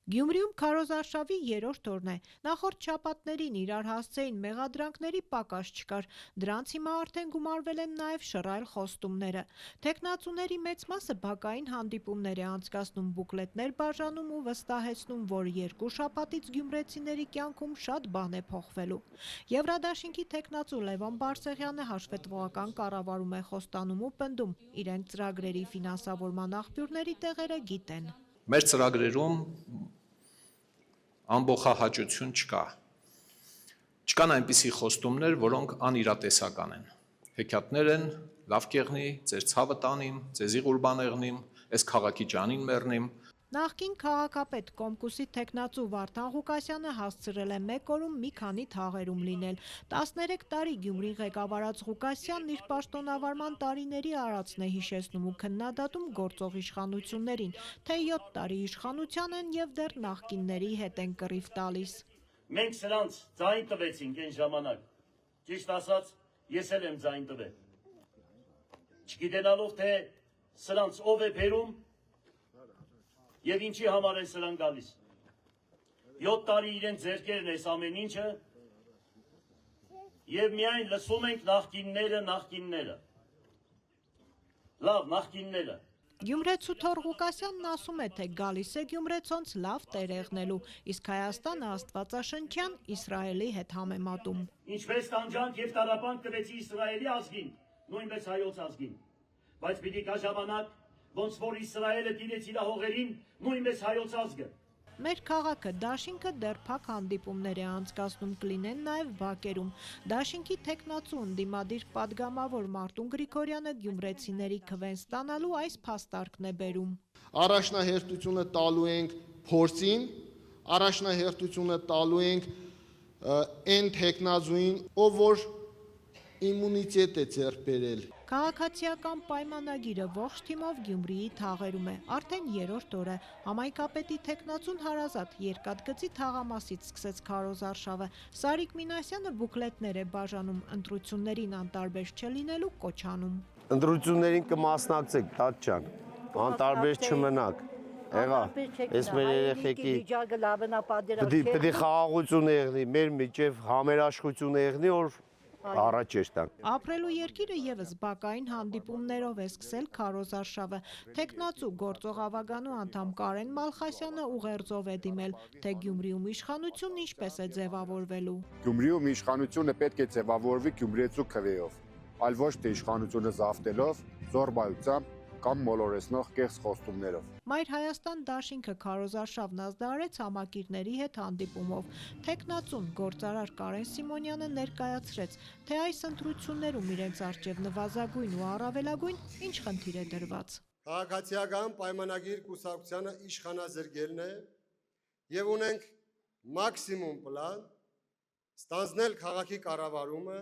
Գյումրիում քարոզարշավի երրորդ օրն է։ Նախորդ շաբաթներին իրար հասցեին մեղադրանքների պակաս չկար, դրանց հիմա արդեն գումարվել են նաև շռայլ խոստումները։ Թեկնածուների մեծ մասը բակային հանդիպումներ է անցկացնում, բուկլետներ բաժանում ու վստահեցնում, որ երկու շաբաթից գյումրեցիների կյանքում շատ բան է փոխվելու։ Եվրադաշինքի թեկնածու Լևոն Բարսեղյանը հաշվետվողական կառավարում է խոստանում ու պնդում, իրենք ծրագրերի ֆինանսավորման աղբյուրների տեղերը գիտեն։ Մեր ծրագրերում ամբողջահաճություն չկա։ Չկան այնպիսի խոստումներ, որոնք անիրատեսական են։ Հեքիաթներ են, լավ կեղնի, ձեր ցավը տանիմ, ձեզի ղուրբան եղնիմ, այս քաղաքի ջանին մեռնիմ։ Նախկին քաղաքապետ Կոմկուսի թեկնածու Վարդան Ղուկասյանը հասցրել է մեկ օրում մի քանի թաղերում լինել։ 13 տարի Գյումրի ղեկավարած Ղուկասյանն իր պաշտոնավարման տարիների արածն է հիշեցնում ու քննադատում գործող իշխանություններին, թե 7 տարի իշխանության են եւ դեռ նախկինների հետ են կռիվ տալիս։ Մենք սրանց ձայն տվեցինք այն ժամանակ։ Ճիշտ ասած, ես էլ եմ ձայն տվել։ Չգիտենալով թե սրանց ով է բերում եւ ինչի համար է սրան գալիս։ 7 տարի իրենց ձեռքերն էս ամեն ինչը եւ միայն լսում ենք նախկինները։ Լավ, նախկինները։ Գյումրեցու Թոր Ղուկասյանն ասում է, թե գալիս է Գյումրեցոնց լավ տեր եղնելու, իսկ Հայաստանը աստվածաշնչյան Իսրայելի հետ համեմատում։ Ինչպես տանջանք եւ տարապանք տվեցի Իսրայելի ազգին, նույնպես հայոց ազգին, բայց պիտի կա ժամանակ, ոնց որ Իսրայելը տիրեց իր հողերին, նույնպես հայոց ազգը։ Մեր քաղաքը Դաշինքը դեռ փակ հանդիպումներ է անցկացնում, կլինեն նաև բակերում։ Դաշինքի թեկնածու ընդդիմադիր падգամավոր Մարտուն Գրիգորյանը գյումրեցիների քվեն ստանալու այս փաստարկն է բերում։ Առաջնահերթությունը տալու ենք փորձին, առաջնահերթությունը տալու ենք այն թեկնածուին, ով որ իմունիտետ է ձեռք բերել։ Քաղաքացիական պայմանագիրը ողջ թիմով Գյումրիի թաղերում է, արդեն երրորդ օրը։ Համայնքապետի թեկնածուն հարազատ երկաթգծի թաղամասից սկսեց քարոզարշավը։ Սարիկ Մինասյանը բուկլետներ է բաժանում, ընտրություններին անտարբեր չլինելու կոչանում։ Ընտրություններին կմասնակցեք, Տաճ ջան, անտարբեր չմնաք։ Եղա, ես մեր երեխեքի պետք է խաղաղություն եղնի, մեր միջև համերաշխություն եղնի, որ առաջ եշտանք։ Ապրելու երկիրը եւս բակային հանդիպումներով է սկսել քարոզարշավը։ Թեկնածու գործող ավագանու անդամ Կարեն Մալխասյանը ուղերձով է դիմել, թե Գյումրիում իշխանությունն ինչպես է ձևավորվելու։ Գյումրիում իշխանությունը պետք է ձևավորվի գյումրեցու քվեով, այլ ոչ թե իշխանությունը զավթելով, զորբայությամբ կամ մոլորեսնող կեղծ խոստումներով։ Մայր Հայաստան Դաշինքը քարոզարշավն ազդարարեց համակիրների հետ հանդիպումով։ Թեկնածուն գործարար Կարեն Սիմոնյանը ներկայացրեց, թե այս ընտրություններում իրենց առջև նվազագույն ու առավելագույն ինչ խնդիր է դրված։ Քաղաքացիական պայմանագիր կուսակցությանը իշխանազրկելն է եւ ունենք մաքսիմում պլան ստանձնել քաղաքի կառավարումը։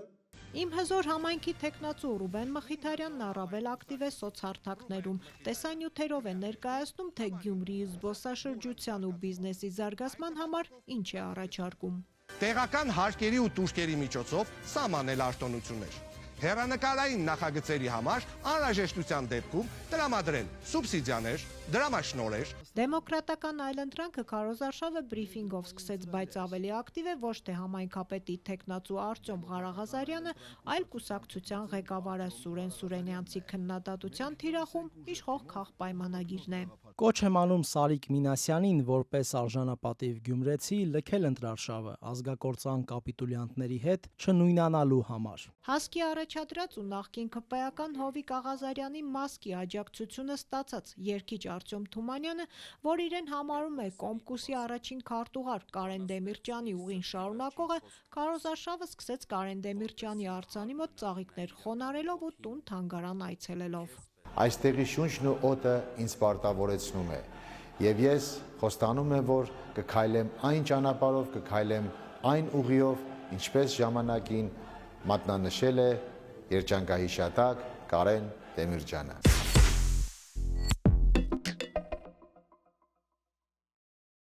Իմ հզոր համայնքի թեկնածու Ռուբեն Մխիթարյանն առավել ակտիվ է սոցհարթակներում։ Տեսանյութերով է ներկայացնում, թե Գյումրիի զբոսաշրջության ու բիզնեսի զարգացման համար ինչ է առաջարկում։ Տեղական հարկերի ու տուժկերի միջոցով սահմանել արտոնություններ։ Հեռանկարային նախագծերի համար անհրաժեշտության դեպքում տրամադրել սուբսիդիաներ, դրամաշնորհեր։ Դեմոկրատական այլընտրանքը քարոզարշավը բրիֆինգով սկսեց, բայց ավելի ակտիվ է ոչ թե համայնքապետի թեկնածու Արտյոմ Ղարաղազարյանը, այլ կուսակցության ղեկավարը Սուրեն Սուրենյանցի քննադատության թիրախում իշխող քաղպայմանագիրն է։ Կոչ եմ անում Սարիկ Մինասյանին, որպես արժանապատիվ գյումրեցի, լքել ընտրարշավը ազգակործան կապիտուլյանտների հետ չնույնանալու համար։ Հասկի առաջադրած ու նախկին ԿՊ-ական Հովիկ Աղազարյանի մասկի աջակցությունը ստացած երգիչ Արտյոմ Թումանյանը, որ իրեն համարում է Կոմկուսի առաջին քարտուղար Կարեն Դեմիրճյանի ուղին շարունակողը, քարոզարշավը սկսեց Կարեն Դեմիրճյանի արձանի մոտ ծաղիկներ խոնարելով ու տուն-թանգարան այցելելով։ Այստեղի շունչն ու օդը ինձ պարտավորեցնում է եւ ես խոստանում եմ, որ կքայլեմ այն ճանապարհով, կքայլեմ այն ուղիով, ինչպես ժամանակին մատնանշել է երջանկահիշատակ Կարեն Դեմիրճյանը։